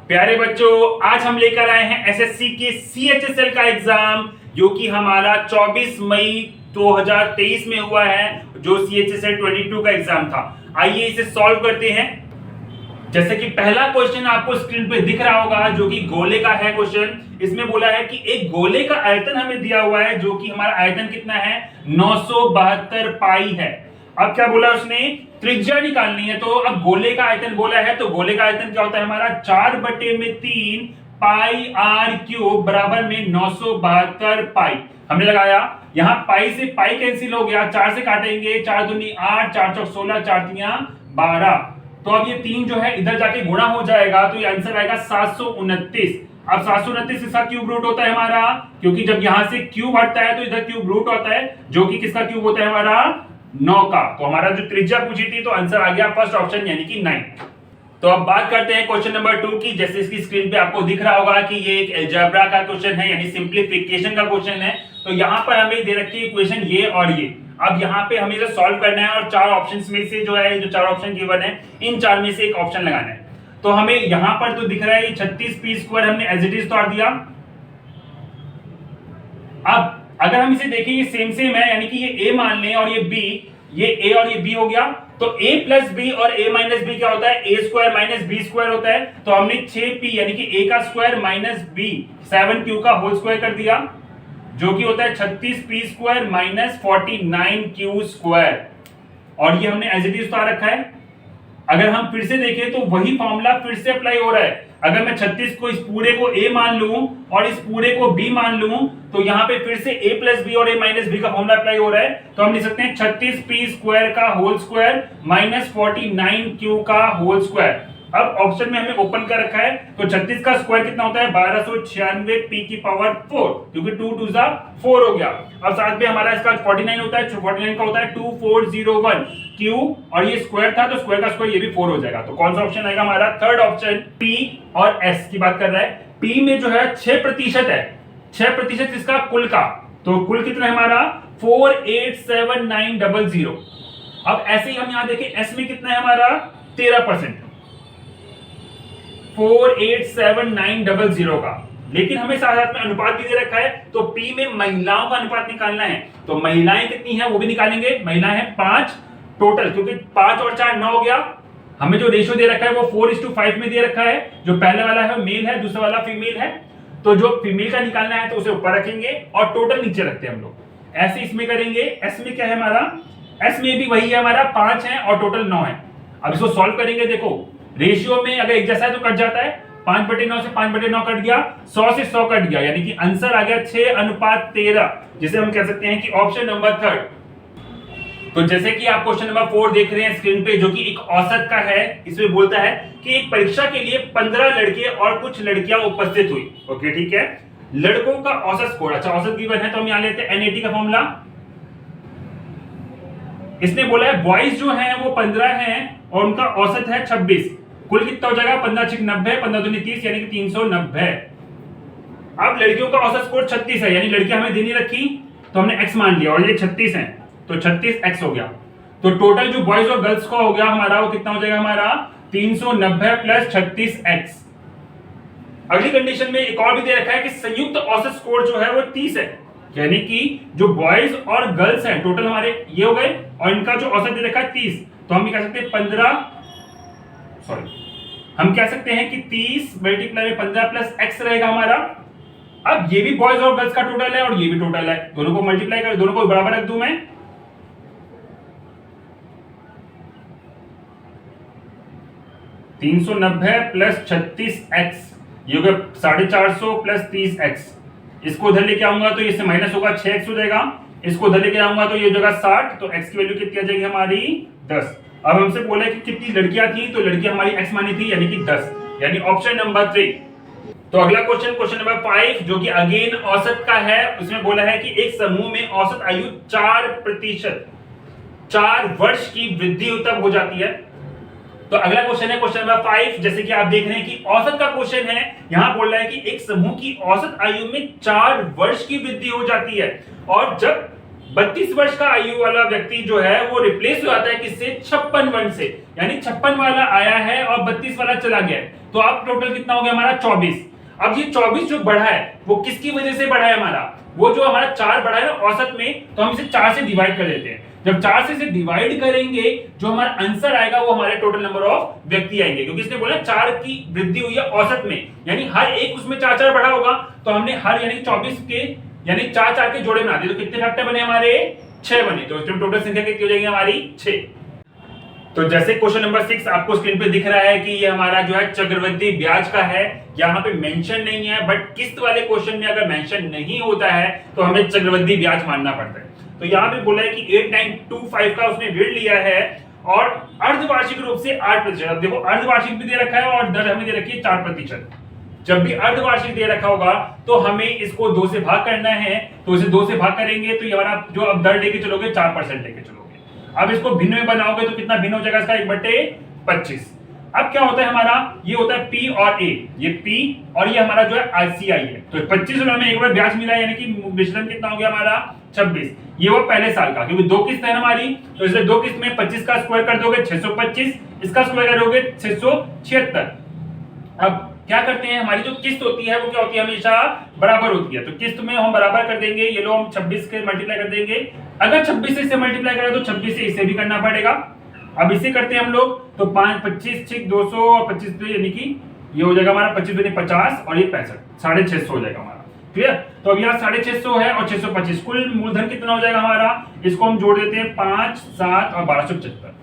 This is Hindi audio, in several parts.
प्यारे बच्चों, आज हम लेकर आए हैं एसएससी के सीएचएसएल का एग्जाम जो कि हमारा 24 मई 2023 में हुआ है, जो सीएचएसएल 22 का एग्जाम था। आइए इसे सॉल्व करते हैं। जैसे कि पहला क्वेश्चन आपको स्क्रीन पे दिख रहा होगा, जो कि गोले का है क्वेश्चन। इसमें बोला है कि एक गोले का आयतन हमें दिया हुआ है, जो कि हमारा आयतन कितना है, 972 पाई है। अब क्या बोला उसने, त्रिज्या निकालनी है। तो अब गोले का आयतन बोला है, तो गोले का आयतन क्या होता है हमारा, 4/3 पाई आर क्यूब बराबर में 972 पाई। हमने लगाया, यहां पाई से पाई कैंसिल हो गया, 4 से काटेंगे, 4 दूनी 8, 4 चौक 16, 4 तिया 12। तो अब ये 3 जो है इधर जाके गुणा हो जाएगा, तो ये आंसर आएगा 729। अब 729 इसका क्यूब रूट होता है हमारा, क्योंकि जब यहां से क्यूब हटता है तो इधर क्यूब रूट होता है, जो कि किसका क्यूब होता है हमारा, 9 का। तो हमारा जो त्रिज्या पूछी थी, तो आंसर आ गया फर्स्ट ऑप्शन यानी कि 9। तो अब बात करते हैं क्वेश्चन नंबर 2 की। जैसे इसकी स्क्रीन पे आपको दिख रहा होगा कि ये एक अलजेब्रा का क्वेश्चन है, यानी सिंप्लीफिकेशन का क्वेश्चन है। तो यहां पर हमें दे रखी है इक्वेशन ये और ये। अब यहाँ पे हमें इसे सॉल्व करना है और 4 ऑप्शंस में से जो है, जो 4 ऑप्शन गिवन है, इन 4 में से एक ऑप्शन लगाना है। तो हमें यहाँ पर तो दिख रहा है 36 पी स्क्वायर, हमने एज इट इज तोड़ दिया। अब अगर हम इसे देखें, ये सेम सेम है, यानी कि ये a मान लें और ये b, ये a और ये b हो गया। तो a प्लस b और a माइनस b क्या होता है, a square minus b square होता है। तो हमने 6p यानी कि a का स्क्वायर माइनस b 7q का होल स्क्वायर कर दिया, जो कि होता है 36p square minus 49q square. और ये हमने एज इट इज उतार रखा है। अगर हम फिर से देखें तो वही फॉर्मूला फिर से अप्लाई हो रहा है। अगर मैं 36 को, इस पूरे को a मान लूं और इस पूरे को b मान लूं, तो यहां पे फिर से a प्लस b और a माइनस b का फॉर्मूला अप्लाई हो रहा है। तो हम लिख सकते हैं 36p स्क्वायर का होल स्क्वायर माइनस 49q का होल स्क्वायर। अब ऑप्शन में हमें ओपन कर रखा है, तो 36 का स्क्वायर कितना होता है, 1296 p की पावर 4, क्योंकि 2 2 जा 4 हो गया। अब साथ में हमारा इसका 49 होता है, 49 का होता है 2401 q, और ये स्क्वायर था तो स्क्वायर का स्क्वायर ये भी 4 हो जाएगा। तो कौन सा ऑप्शन आएगा हमारा, थर्ड ऑप्शन p और s की बात कर रहा है। p में जो है 6% है, 6% इसका कुल का, तो कुल कितना है हमारा 487900। अब ऐसे ही हम यहां देखें, s में कितना है हमारा 13%, 487900 का। लेकिन हमें साथ में अनुपात भी दे रखा है, तो P में महिलाओं का अनुपात निकालना है। तो महिलाएं कितनी हैं वो भी निकालेंगे। महिलाएं हैं 5 टोटल, क्योंकि 5 और 4 9 हो गया। हमें जो रेशियो दे रखा है वो 4:5 में दे रखा है। जो पहला वाला है मेल है, दूसरा वाला फीमेल है। तो जो फीमेल का निकालना है तो उसे ऊपर रखेंगे और टोटल नीचे रखते हैं हम लोग। ऐसे इसमें करेंगे। एस में क्या है हमारा, एस में भी वही है हमारा, 5 है और टोटल 9 है। अब इसको सॉल्व करेंगे। देखो रेशियो में अगर एक जैसा है तो कट जाता है, 5/9 से 5/9 कट गया, 100 से 100 कट गया, यानी कि आंसर आ गया 6:13, जिसे हम कह सकते हैं कि ऑप्शन नंबर 3। तो जैसे कि आप क्वेश्चन नंबर 4 देख रहे हैं स्क्रीन पे, जो कि एक औसत का है। इसमें बोलता है कि एक परीक्षा के लिए 15 लड़के और कुछ लड़कियां उपस्थित हुई। ओके ठीक है, लड़कों का औसत स्कोर, अच्छा औसत गिवन है तो हम यहां लेते हैं NAT का फॉर्मूला। इसने बोला है बॉयज जो हैं वो 15 हैं और उनका औसत है 26। कुल कितना हो जाएगा, 15 6 90, 15 दूनी 30, यानी कि 390। अब लड़कियों का औसत स्कोर 36 है, यानी लड़कियां हमें देनी रखी तो हमने x मान लिया, और ये 36 है तो 36x हो गया। तो टोटल जो बॉयज और गर्ल्स का हो गया हमारा, वो कितना हो जाएगा हमारा 390 प्लस 36x। अगली कंडीशन में एक और भी दे रखा है कि संयुक्त औसत स्कोर जो है वो 30 है, यानी कि जो बॉयज और गर्ल्स हैं टोटल हमारे ये हो गए, और इनका जो औसत दे रखा है 30। तो हम ये कह सकते हैं 15, सॉरी हम कह सकते हैं कि 30 मल्टीप्लाई में 15 प्लस x रहेगा हमारा। अब ये भी बॉयज और गर्ल्स का टोटल है और ये भी टोटल है, दोनों को मल्टीप्लाई कर, दोनों को बराबर रख दूं मैं। 390 प्लस 36x, ये हो गया 450 प्लस 30x। इसको उधर लेके आऊंगा तो इससे माइनस होगा, 6x हो जाएगा। इसको उधर लेके आऊंगा तो ये जगह 60, तो x की वैल्यू कितनी आ जाएगी हमारी 10। अब हमसे बोला कि कितनी लड़कियां थी, तो लड़कियां हमारी x मानी थी, यानी कि 10, यानी ऑप्शन नंबर 3। तो अगला क्वेश्चन, क्वेश्चन नंबर 5, जो कि अगेन औसत का है। उसमें बोला है कि एक समूह में औसत आयु 4% 4 वर्ष की वृद्धि तब हो जाती है। तो अगला क्वेश्चन है क्वेश्चन नंबर 5। जैसे कि आप देख रहे हैं कि औसत का क्वेश्चन है, यहां बोल रहा है कि एक समूह की औसत आयु में 4 वर्ष की वृद्धि हो जाती है, और जब 32 वर्ष का आयु वाला व्यक्ति जो है वो रिप्लेस हो जाता है किससे, 56 वर्ष से, यानी 56 वाला आया है और 32 वाला चला गया है। तो अब टोटल कितना हो गया हमारा 24। अब ये 24 जो बढ़ा है वो किसकी वजह से बढ़ा है हमारा, वो जो हमारा 4 बढ़ा है ना औसत में, तो हम इसे 4 से डिवाइड कर देते हैं। जब 4 से इसे डिवाइड करेंगे जो हमारा आंसर आएगा वो हमारे टोटल नंबर ऑफ व्यक्ति आएंगे, क्योंकि इसने बोला 4 की वृद्धि हुई है औसत में, यानी हर एक उसमें 4-4 बढ़ा होगा, तो हमने हर यानी 24 के यानी 4-4 के जोड़े बना दिए, तो कितने फैक्टर बने हमारे 6 बने, तो इसमें टोटल संख्या कितनी हो जाएगी हमारी 6। तो जैसे क्वेश्चन नंबर 6 आपको स्क्रीन पे दिख रहा है कि ये हमारा जो है चक्रवृद्धि ब्याज का है, यहाँ पे मेंशन नहीं है, बट किस्त वाले क्वेश्चन में अगर मेंशन नहीं होता है तो हमें चक्रवृद्धि ब्याज मानना पड़ता है। तो यहाँ पे बोला है कि 8925 का उसने ऋण लिया है और अर्धवार्षिक रूप से 8%। अब देखो अर्धवार्षिक भी दे रखा है और दर हमें दे रखी है 4%। जब भी अर्धवार्षिक दे रखा होगा तो हमें इसको 2 से भाग करना है, तो इसे 2 से भाग करेंगे तो ये हमारा जो अब दर लेके चलोगे 4% लेके चलोगे। अब इसको भिन्न में बनाओगे तो कितना भिन्न हो जाएगा इसका 1/25। अब क्या होता है हमारा, ये होता है P और A, ये P और ये हमारा जो है ICI है, तो 25 में एक बार ब्याज मिला, यानी कि मिश्रण कितना हो गया हमारा 26। ये वो पहले साल का, क्योंकि 2 किस्त है हमारी, तो इसलिए 2 किस्त में 25 का स्क्वायर कर दोगे 625, इसका स्क्वायर करोगे 676। अब क्या करते हैं, हमारी जो किस्त होती है वो क्या होती है, हमेशा बराबर होती है, तो किस्त में हम बराबर कर देंगे, ये लो हम 26 के मल्टीप्लाई कर देंगे। अगर 26 से इसे मल्टीप्लाई करें तो 26 से इसे भी करना पड़ेगा। अब इसे करते हैं हम लोग, तो 5 25 6 200 और 25 यानी कि ये हो जाएगा हमारा 25 दूनी 50 और ये 65, 650 हो जाएगा हमारा। क्लियर। तो अब यहाँ 650 है और 625, कुल मूलधन कितना हो जाएगा हमारा, इसको हम जोड़ देते हैं 5 7 और 1275।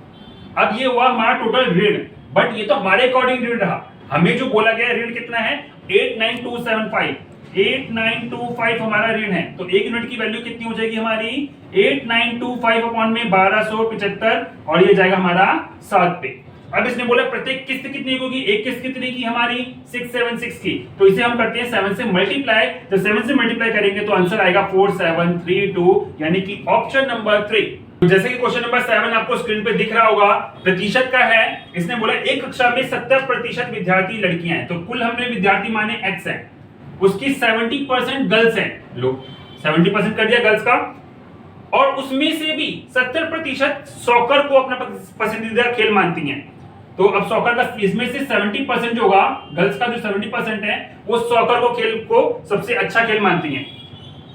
अब ये हुआ हमारा टोटल ऋण, बट ये तो हमारे अकॉर्डिंग ऋण रहा, हमें जो बोला गया ऋण कितना है 89275, 8925 हमारा ऋण है, तो एक यूनिट की वैल्यू कितनी हो जाएगी हमारी 8925 अपॉन में 1275 और ये जाएगा हमारा 7 पे। अब इसने बोला प्रत्येक किस्त कितनी होगी, एक किस्त कितनी की हमारी 676 की, तो इसे हम करते हैं 7 से मल्टीप्लाई, तो 7 से मल्टीप्लाई करेंगे तो आंसर आएगा 4732, यानी कि ऑप्शन नंबर 3। तो जैसे कि क्वेश्चन नंबर 7 आपको स्क्रीन पे दिख रहा होगा, प्रतिशत का है, इसने बोला एक कक्षा में 70% विद्यार्थी लड़कियां हैं, तो कुल हमने विद्यार्थी माने x है, उसकी 70% गर्ल्स हैं, लो 70% कर दिया गर्ल्स का, और उसमें से भी 70% सॉकर को अपना पसंदीदा खेल मानती हैं। तो अब सॉकर का इसमें से 70% जो होगा गर्ल्स का, जो 70% है वो सॉकर को खेल को सबसे अच्छा खेल मानती हैं।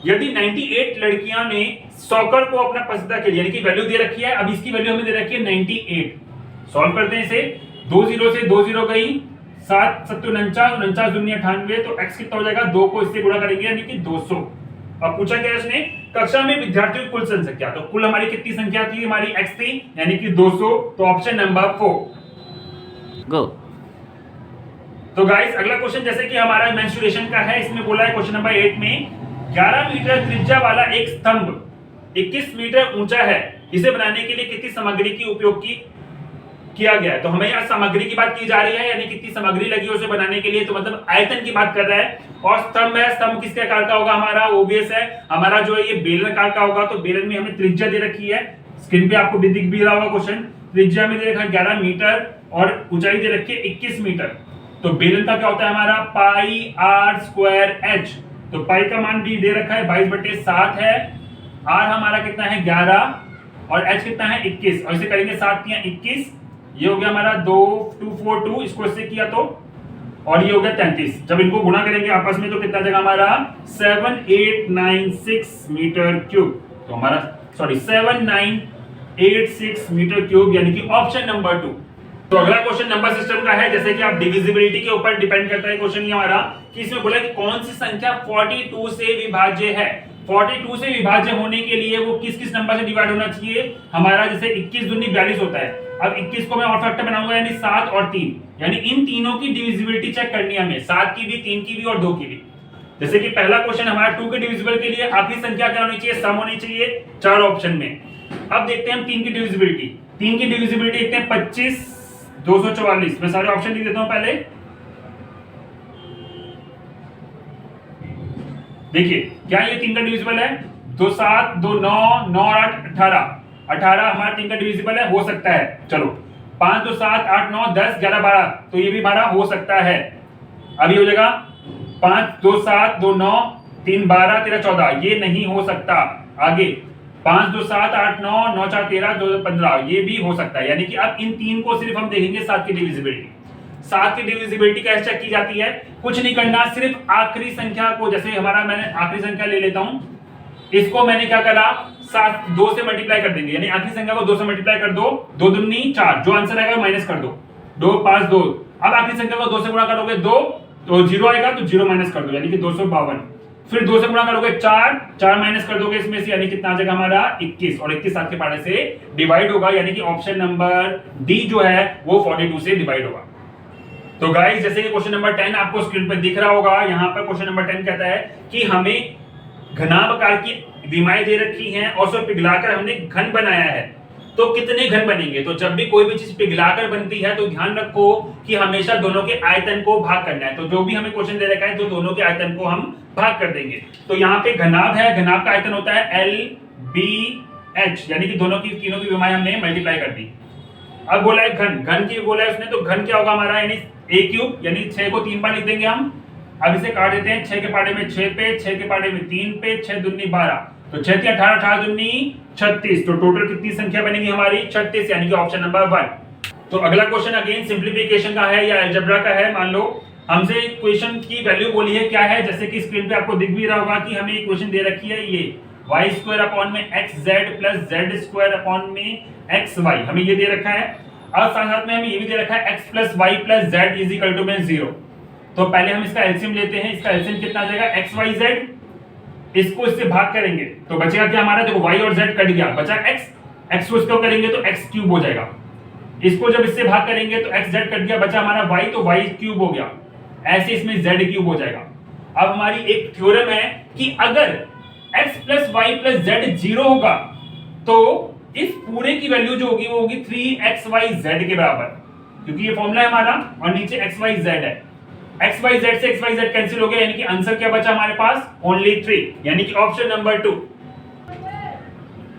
यदि 98 लड़कियां ने सॉकर को अपना पसंदीदा खेल, यानी कि वैल्यू दे रखी है, अब इसकी वैल्यू हमें दे रखी है 98। सॉल्व करते हैं इसे, 2 0 से 2 0 गई, 7 7 49 49 दूनी 98, तो x कितना हो जाएगा, 2 को इससे गुणा करेंगे यानी कि 200। अब पूछा गया इसने कक्षा में विद्यार्थियों की कुल संख्या, तो कुल हमारी कितनी संख्या थी, हमारी x थी यानी कि 200, तो ऑप्शन नंबर 4 गो। तो गाइस अगला क्वेश्चन जैसे कि हमारा मेंस्ट्रुएशन का है, इसमें बोला है क्वेश्चन नंबर 8 में 11 मीटर त्रिज्या वाला एक स्तंभ 21 मीटर ऊंचा है, इसे बनाने के लिए कितनी सामग्री की उपयोग किया गया है। तो हमें यहाँ सामग्री की बात की जा रही है, यानी कितनी सामग्री लगी उसे बनाने के लिए, तो मतलब आयतन की बात कर रहा है। और स्तंभ है, स्तंभ किसके आकार का होगा हमारा, ओबीएस है हमारा, जो है ये बेलन आकार का होगा, तो बेलन में हमें त्रिज्या दे रखी है, स्क्रीन पे आपको दिख भी रहा होगा क्वेश्चन, त्रिज्या में दे रखा है 11 मीटर और ऊंचाई दे रखी है 21 मीटर। तो बेलन का क्या होता है हमारा पाई आर स्क्वायर एच, तो पाई का मान भी दे रखा है 22/7 है, आर हमारा कितना है 11 और एच कितना है 21, और इसे करेंगे 7 या 21, ये हो गया हमारा 2242, इसको इससे किया तो, और ये हो गया 33। जब इनको गुणा करेंगे आपस में तो कितना जगह हमारा 7896 मीटर क्यूब, तो हमारा 7986 मीटर क्यूब, यानी कि ऑप्शन नंबर 2। तो अगला क्वेश्चन नंबर सिस्टम का है, जैसे कि आप डिविजिबिलिटी के ऊपर डिपेंड करता है क्वेश्चन ये हमारा, कि इसमें बोला कि कौन सी संख्या 42 से विभाज्य है। 42 से विभाज्य होने के लिए वो किस किस नंबर से डिवाइड होना चाहिए हमारा, जैसे 21 दूनी 42 होता है, अब 21 को मैं और फैक्टर बनाऊंगा यानी 7 और 3, यानी इन तीनों की डिविजिबिलिटी चेक करनी है हमें, 7 की भी, 3 की भी और 2 की भी। जैसे कि पहला क्वेश्चन हमारा 2 के डिविजिबल के लिए आखिरी संख्या क्या होनी चाहिए, सम होनी चाहिए 4 ऑप्शन में। अब देखते हैं हम 3 की डिविजिबिलिटी, 3 की डिविजिबिलिटी देखते हैं 25 244, मैं सारे ऑप्शन लिख देता हूं पहले। देखिए क्या ये 3 का डिविजिबल है, 2 7 2 9 9 8 18, 18 हमारा 3 का डिविजिबल है, हो सकता है, चलो 5 2 7 8 9 10 11 12, तो ये भी 12 हो सकता है। अभी हो जाएगा 5 2 7 2 9 3 12 13 14, ये नहीं हो सकता। आगे 5 2 7 8 9 9 4 13 2 15, ये भी हो सकता है, यानी कि अब इन 3 को सिर्फ हम देखेंगे 7 की डिविजिबिलिटी। 7 की डिविजिबिलिटी कैसे चेक की जाती है? कुछ नहीं करना, सिर्फ आखिरी संख्या को, जैसे हमारा मैंने आखिरी संख्या ले लेता हूं, इसको मैंने क्या करा 2 से मल्टीप्लाई कर देंगे, यानी आखिरी संख्या को 2 से मल्टीप्लाई कर दो, 2 दूनी 4, जो आंसर आएगा माइनस कर दो, 2 5 2। अब आखिरी संख्या को 2 से गुणा करोगे 2 तो 0 आएगा, तो 0 माइनस कर दो, यानी कि 252। फिर 2 से गुणा करोगे 4 माइनस कर दोगे इसमें से, यानी कितना आ जाएगा हमारा 21, और 21 7 के पारे से डिवाइड होगा, यानी कि ऑप्शन नंबर डी जो है वो 42 से डिवाइड होगा। तो गाइस जैसे कि क्वेश्चन नंबर 10 आपको स्क्रीन पर दिख रहा होगा, यहाँ पर क्वेश्चन नंबर 10 कहता है कि हमें घनाभ की विमाएं दे रखी हैं और उसको पिघलाकर हमने घन बनाया है, तो कितने घन बनेंगे? तो जब भी कोई भी चीज पिघलाकर बनती है तो ध्यान रखो कि हमेशा दोनों के आयतन को भाग करना है। तो जो भी हमें क्वेश्चन दे रखा है तो दोनों के आयतन को हम भाग कर देंगे। तो यहाँ पे घनाभ है, घनाभ का आयतन होता है LBH, यानी कि दोनों की तीनों की विमाएं हमने मल्टीप्लाई कर दी। अब बोला है घन, घन की बोला है उसने, तो घन क्या होगा हमारा, यानी a क्यूब, यानी 6 को 3 बार लिख देंगे हम। अब इसे काट देते हैं, 6 के पाड़े में 6 पे, 6 के पाड़े में 3 पे, 6 दूनी 12, तो 6 3 18, 18 दूनी 36, तो टोटल कितनी संख्या बनेगी हमारी 36, यानी कि ऑप्शन नंबर 1। तो अगला क्वेश्चन अगेन सिंप्लीफिकेशन का है या अलजेब्रा का है। मान लो हमसे क्वेश्चन की वैल्यू बोली है क्या है, जैसे कि स्क्रीन पे आपको दिख भी रहा होगा कि हमें इक्वेशन दे रखी है ये y² अपॉन में xz प्लस z² अपॉन में xy, हमें ये दे रखा है। और साथ में हमें ये भी दे रखा है x plus y plus z is equal to में 0। तो पहले हम इसका एलसीएम लेते हैं, इसका एलसीएम कितना आ जाएगा x y z, इसको इससे भाग करेंगे तो बचेगा क्या हमारा, देखो y और z कट गया, बचा x को इसको करेंगे तो x क्यूब हो जाएगा, इसको जब इससे भाग करेंगे तो x z कट गया, बचा हमारा y, तो y क्यूब हो गया, ऐसे इसमें z क्यूब हो जाएगा। अब हमारी एक थ्योरम है कि अगर x plus y plus z 0 होगा तो इस पूरे की वैल्यू जो होगी वो होगी 3xyz के बराबर, क्योंकि ये फॉर्मूला है हमारा और नीचे xyz है। xyz से xyz कैंसिल हो गया, यानी कि आंसर क्या बचा हमारे पास, ओनली 3, यानी कि ऑप्शन नंबर 2।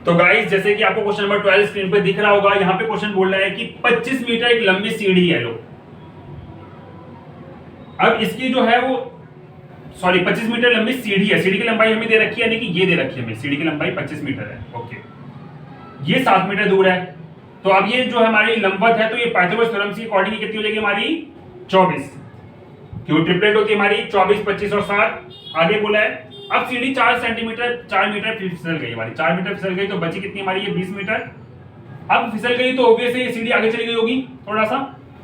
तो गाइस जैसे कि आपको क्वेश्चन नंबर 12 स्क्रीन पे दिख रहा होगा, यहाँ पे क्वेश्चन बोल रहा है कि 25 मीटर एक लंबी सीढ़ी है। लो अब इसकी जो है वो 25 मीटर लंबी सीढ़ी है, सीढ़ी की लंबाई हमें दे रखी है, यानी कि ये दे रखी है हमें, सीढ़ी की लंबाई 25 मीटर है। ओके, ये 7 मीटर दूर है, तो अब ये जो हमारी लंबवत है तो ये पाइथागोरस थ्योरम के अकॉर्डिंग कितनी हो जाएगी हमारी 24, क्यों ट्रिपलेट होती है हमारी 24 25 और 7। आगे बोला है अब सीढ़ी 4 मीटर फिसल गई हमारी, 4 मीटर फिसल गई तो बची कितनी हमारी ये 20 मीटर। अब फिसल गई तो ऑब्वियस है ये सीढ़ी आगे चली गई होगी थोड़ा सा,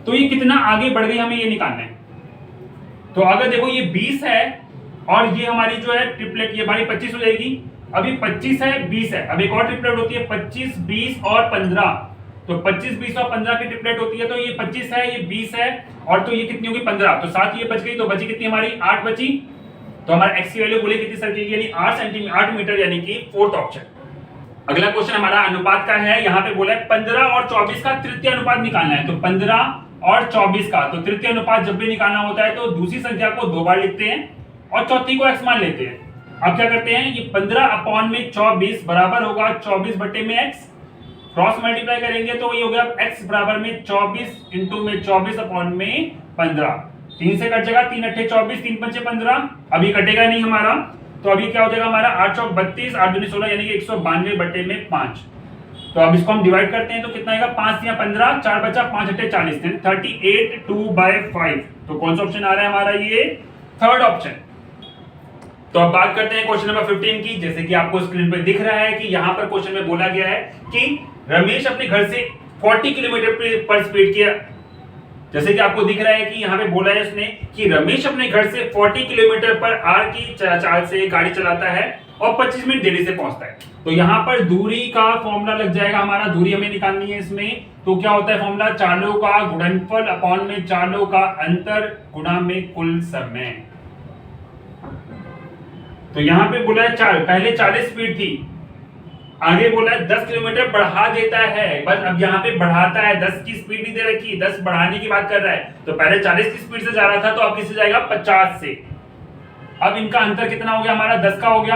तो ये कितना आगे बढ़ गई हमें ये निकालना है। तो अगर देखो ये 20 है और ये हमारी जो है ट्रिपलेट ये हमारी 25 हो जाएगी। अब ये 25 है 20 है, अब एक और ट्रिपलेट होती है 25 20 और 15, तो 25 20 और 15 की ट्रिपलेट होती है, तो ये 25 है ये 20 है और तो ये कितनी होगी 15, तो 7 ये बच गई, तो बची कितनी हमारी 8 बची। तो हमारा x की वैल्यू बोले कितनी सर की, यानी 8 मीटर, यानी कि फोर्थ ऑप्शन। अगला क्वेश्चन हमारा अनुपात का है, यहाँ पे बोला है 15 और 24 का तृतीय अनुपात निकालना है। तो 15 और 24 का तो तृतीय अनुपात जब भी निकालना होता है तो दूसरी संख्या को 2 बार लिखते हैं और चौथी को x मान लेते हैं। अब क्या करते हैं, ये 15 अपॉन में 24 बराबर होगा 24 बटे में x, क्रॉस मल्टीप्लाई करेंगे तो ये हो गया x बराबर में 24 इंटू में 24 अपॉन में 15, 3 से कट जाएगा, 3 अट्ठे 24, 3 पंचे 15, अभी कटेगा नहीं हमारा, तो अभी क्या हो जाएगा हमारा 8 चौक 32, 8 दूनी 16, यानी कि 192 बटे में 5। तो अब इसको हम डिवाइड करते हैं तो कितना आएगा, 5 या 15, 4 बचा, 5 अट्ठे 40, 38 2/5। तो कौन सा ऑप्शन आ रहा है हमारा, ये थर्ड ऑप्शन। तो अब बात करते हैं क्वेश्चन नंबर 15 की। जैसे कि आपको स्क्रीन पर दिख रहा है कि यहाँ पर क्वेश्चन में बोला गया है कि रमेश अपने घर से 40 किलोमीटर पर स्पीड किया, जैसे कि आपको दिख रहा है कि यहाँ पे बोला है उसने कि रमेश अपने घर से 40 किलोमीटर पर आर की चाल से गाड़ी चलाता है और 25 मिनट देरी से पहुंचता है। तो यहाँ पर दूरी का फॉर्मूला लग जाएगा हमारा, दूरी हमें निकालनी है इसमें। तो क्या होता है फॉर्मूला, चालों का गुणनफल अपॉन में चालों का अंतर गुणा में कुल समय। तो यहाँ पे बोला है पहले 40 स्पीड थी, आगे बोला है 10 किलोमीटर बढ़ा देता है, बस अब यहाँ पे बढ़ाता है, 10 की स्पीड नहीं दे रखी, 10 बढ़ाने की बात कर रहा है। तो पहले 40 की स्पीड से जा रहा था तो अब किससे जाएगा 50 से। अब इनका अंतर कितना हो गया हमारा 10 का हो गया।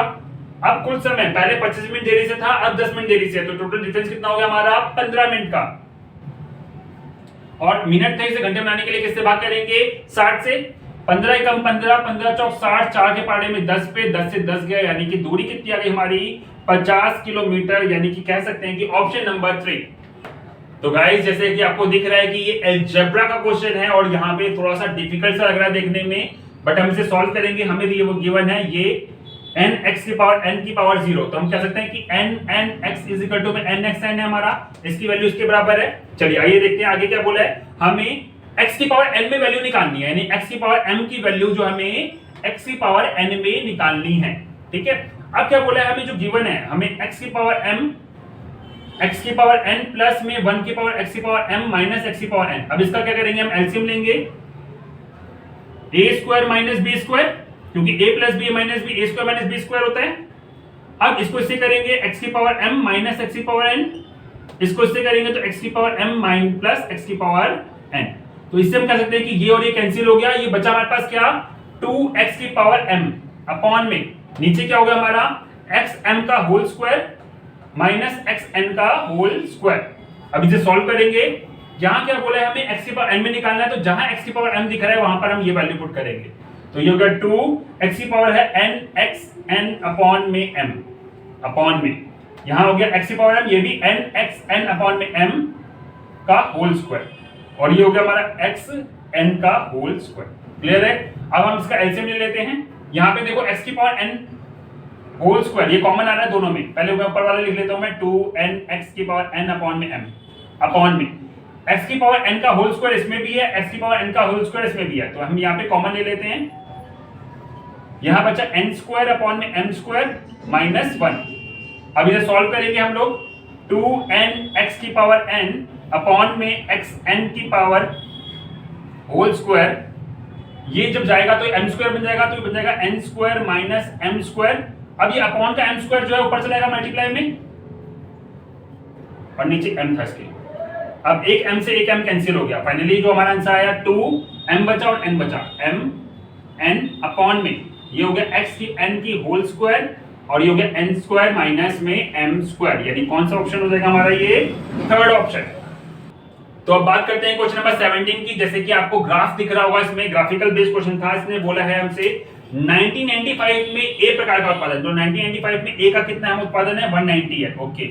अब कुल समय पहले 25 मिनट देरी से था, अब 10 मिनट देरी से, तो टोटल डिफरेंस कितना हो गया हमारा 15 मिनट का। और मिनट थे इसे घंटे बनाने के लिए किससे भाग करेंगे 60 से, 15 कम 15, 15 चौक 60, 4 के पाड़े में 10 पे 10 से 10 गया, यानी कि दूरी कितनी आ गई हमारी 50 किलोमीटर, यानी कि कह सकते हैं कि ऑप्शन नंबर 3। तो गाइस जैसे कि आपको दिख रहा है कि ये अलजेब्रा का क्वेश्चन है और यहाँ पे थोड़ा सा डिफिकल्ट सा लग रहा है देखने में, बट हम इसे सॉल्व करेंगे। हमें ये वो गिवन है ये n की पावर 0, तो हम कह सकते हैं कि n(x) इज इक्वल टू में nx n है हमारा, इसकी वैल्यू इसके बराबर है। चलिए आइए देखते हैं आगे क्या बोला है। हमें x की पावर n में वैल्यू निकालनी है, यानी x की पावर m की वैल्यू जो हमें x की पावर n में निकालनी है, ठीक है। अब क्या बोला है हमें जो गिवन है, हमें x की पावर n प्लस में 1 की पावर x की पावर m माइनस x की पावर n। अब इसका क्या करेंगे, हम एलसीएम लेंगे a square minus b square, क्योंकि a plus b minus b a square minus b square होता है। अब इसको इससे करेंगे x की पावर m माइनस x की पावर n, इसको इससे करेंगे तो x की power m minus plus x की पावर n। तो इससे हम कह सकते हैं कि ये और ये कैंसिल हो गया, ये बचा हमारे पास क्या 2x की पावर m अपॉन में नीचे क्या होगा हमारा xm का होल स्क्वायर माइनस xn का होल स्क्वायर। अब इसे सॉल्व करेंगे, यहां क्या बोला है हमें x की पावर n में निकालना है, तो जहां x की पावर m दिख रहा है वहां पर हम ये वैल्यू पुट करेंगे। तो ये होगा 2x की पावर है nxn अपॉन में m अपॉन में, यहां हो गया x की पावर m, ये भी nxn अपॉन में m का होल स्क्वायर, और ये हो गया हमारा xn का होल स्क्वायर। क्लियर है। अब हम इसका एलसीएम ले लेते हैं। यहां पे देखो x की पावर n होल स्क्वायर ये कॉमन आ रहा है दोनों में, पहले मैं ऊपर वाला लिख लेता हूं मैं 2nx की पावर n अपॉन में m अपॉन में x की पावर n का होल स्क्वायर इसमें भी है, x की पावर n का होल स्क्वायर इसमें भी है, तो हम यहां पे कॉमन ले लेते हैं। यहां बचा n स्क्वायर अपॉन में m स्क्वायर माइनस 1। अब इसे सॉल्व करेंगे हम लोग, 2nx की पावर n अपॉन में xn की पावर होल स्क्वायर, ये जब जाएगा तो m स्क्वायर बन जाएगा, तो बन जाएगा n square minus m square. अब ये अपॉन का m स्क्वायर जो है ऊपर चला जाएगा मल्टीप्लाई में, और नीचे m था इसके। अब एक m से एक m कैंसिल हो गया, फाइनली जो हमारा आंसर आया 2m बचा और n बचा, m n अपॉन में ये हो गया x की n की होल स्क्वायर, और ये हो गया n स्क्वायर माइनस में m स्क्वायर, यानी कौन सा ऑप्शन हो जाएगा हमारा, ये थर्ड ऑप्शन। तो अब बात करते हैं क्वेश्चन नंबर 17 की। जैसे कि आपको ग्राफ दिख रहा होगा, इसमें ग्राफिकल बेस्ड क्वेश्चन था। इसने बोला है हमसे 1995 में ए प्रकार का उत्पादन, तो 1995 में ए का कितना हम उत्पादन है 190 है, ओके।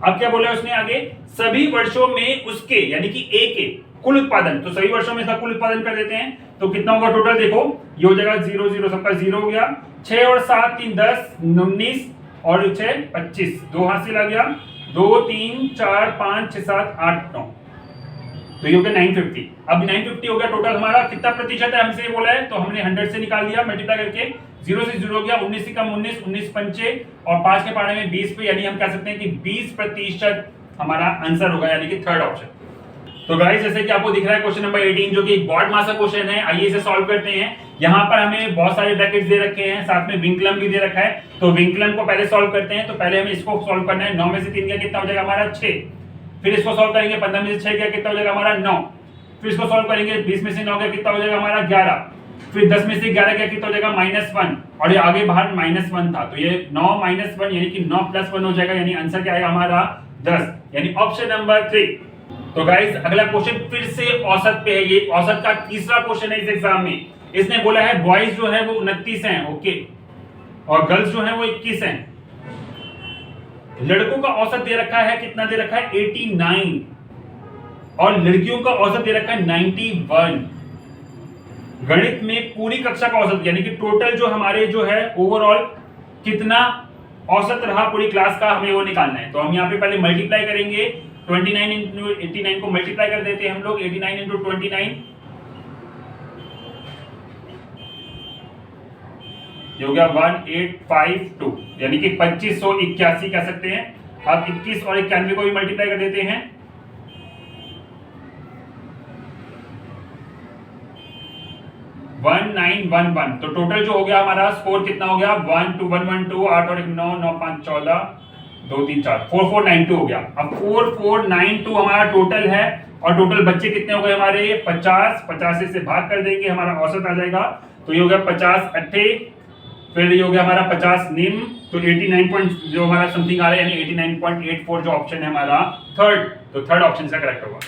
अब क्या बोला है उसने आगे, सभी वर्षों में उसके यानी कि ए के कुल उत्पादन, तो सभी वर्षों में इसका कुल उत्पादन कर देते हैं, तो कितना होगा टोटल, देखो ये हो जाएगा 0 0 सबका 0 हो गया, 6 और 7 3 10 19 और 6 25, 2 हाथ से लग गया, 2 3 4 5 6 7 8 9, तो ये हो गया 950। अब 950 हो गया टोटल हमारा, कितना प्रतिशत है हमसे बोला है, तो हमने 100 से निकाल दिया मल्टीप्लाई करके, 0 से 0 हो गया, 19 से कम 19, 19 पंचे और 5 के पाने में 20 पे, यानी हम कह सकते हैं कि 20% हमारा आंसर होगा, यानी कि थर्ड ऑप्शन। तो गाइस जैसे कि आपको दिख रहा है क्वेश्चन नंबर 18 जो कि बॉड मास का क्वेश्चन है, आइए इसे सॉल्व करते हैं। यहाँ पर हमें बहुत सारे ब्रैकेट्स दे रखे हैं, साथ में विंकलम भी दे रखा है, तो विंकलम को पहले सॉल्व करते हैं। तो पहले हमें इसको सॉल्व करना है, 9 में से 3 गया कितना हो जाएगा हमारा 6, फिर इसको सॉल्व करेंगे 15 में से 6 गया कितना हो जाएगा हमारा 9, फिर इसको सॉल्व करेंगे 20 में से 9 गया कितना हो जाएगा हमारा 11, फिर 10 में से 11 गया कितना हो जाएगा -1, और ये आगे बाहर -1 था, तो ये 9 -1 यानी कि 9 + 1 हो जाएगा, यानी आंसर क्या आएगा हमारा 10, यानी ऑप्शन नंबर 3। तो गाइस अगला क्वेश्चन फिर से औसत पे है, ये औसत का तीसरा क्वेश्चन है इस एग्जाम में। इसने बोला है बॉयज जो है वो 29 हैं, ओके, और गर्ल्स जो है वो 21 हैं। लड़कों का औसत दे रखा है, कितना दे रखा है 89, और लड़कियों का औसत दे रखा है 91। गणित में पूरी कक्षा का औसत यानी कि टोटल जो हमारे जो है ओवरऑल कितना औसत रहा पूरी क्लास का, हमें वो निकालना है। तो हम यहाँ पे पहले मल्टीप्लाई करेंगे, 29 इंटू 89 को मल्टीप्लाई कर देते हैं हम लोग, 89 इंटू 29 ये हो गया 1852, यानी कि 2581 कह सकते हैं। अब 21 और 91 को भी मल्टीप्लाई कर देते हैं, 1911, तो टोटल जो हो गया हमारा स्कोर कितना हो गया 1 2 1 1 2 8 और 9 9 5 14 2 3 4 4492 हो गया। अब 4492 हमारा टोटल है, और टोटल बच्चे कितने हो गए हमारे 50, 50 से भाग कर देंगे हमारा औसत आ जाएगा, तो ये हो गया 50 अट्ठे, फिर ये हो गया हमारा 50 निम, तो 89 जो हमारा समथिंग आ रहा है, यानी 89.84 जो ऑप्शन है हमारा थर्ड, तो थर्ड ऑप्शन का करेक्ट होगा।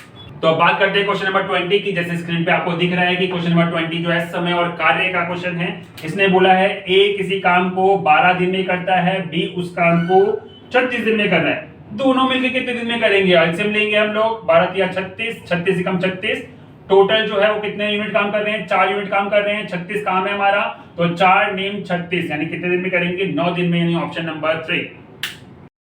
तो अब बात करते हैं क्वेश्चन नंबर 20 की। जैसे स्क्रीन पे आपको दिख रहा है कि क्वेश्चन नंबर 20 जो है समय और कार्य का क्वेश्चन है। इसने बोला है ए किसी काम को 12 दिन में करता है, बी उस काम को 36 दिन में कर रहा है। दोनों मिलकर कितने दिन में करेंगे? एलसीएम लेंगे हम लोग, 12 या 36, 36 से कम 36, टोटल जो है वो कितने यूनिट काम कर रहे हैं? 4 यूनिट काम कर रहे हैं, 36 काम है हमारा, तो 4 नेम 36 यानी कितने दिन में करेंगे? 9 दिन में, यानी ऑप्शन नंबर 3।